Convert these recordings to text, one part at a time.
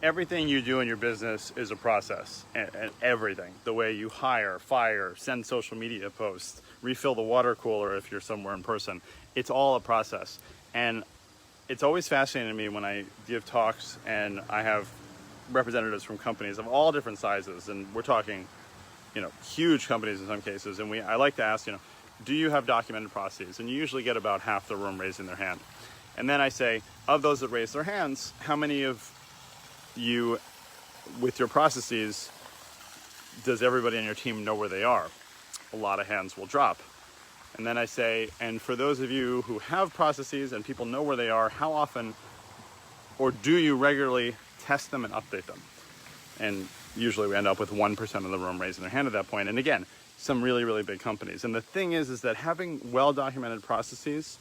everything you do in your business is a process, and everything. The way you hire, fire, send social media posts, refill the water cooler if you're somewhere in person. It's all a process. And it's always fascinating to me when I give talks and I have representatives from companies of all different sizes, and we're talking, huge companies in some cases. And I like to ask, do you have documented processes? And you usually get about half the room raising their hand. And then I say, of those that raise their hands, how many of you, with your processes, does everybody on your team know where they are? A lot of hands will drop. And then I say, and for those of you who have processes and people know where they are, how often or do you regularly test them and update them? And usually we end up with 1% of the room raising their hand at that point. And again, some really, really big companies. And the thing is that having well-documented processes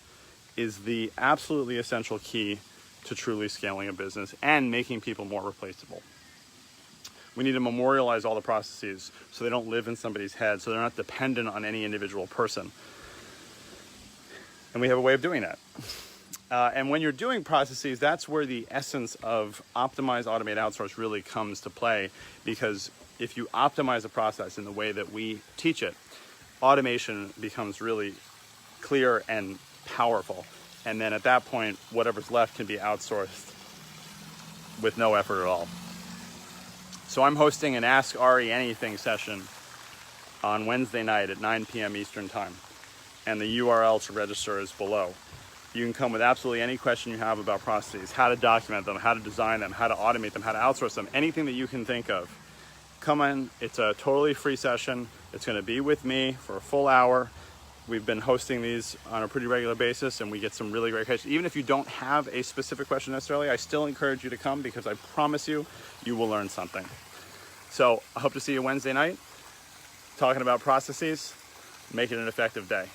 is the absolutely essential key to truly scaling a business and making people more replaceable. We need to memorialize all the processes so they don't live in somebody's head, so they're not dependent on any individual person. And we have a way of doing that. And when you're doing processes, that's where the essence of optimize, automate, outsource really comes to play, because if you optimize a process in the way that we teach it, automation becomes really clear and powerful. And then at that point, whatever's left can be outsourced with no effort at all. So I'm hosting an Ask Ari Anything session on Wednesday night at 9 p.m. Eastern Time. And the URL to register is below. You can come with absolutely any question you have about processes, how to document them, how to design them, how to automate them, how to outsource them, anything that you can think of. Come in, it's a totally free session. It's gonna be with me for a full hour. We've been hosting these on a pretty regular basis, and we get some really great questions. Even if you don't have a specific question necessarily, I still encourage you to come, because I promise you, you will learn something. So I hope to see you Wednesday night, talking about processes. Make it an effective day.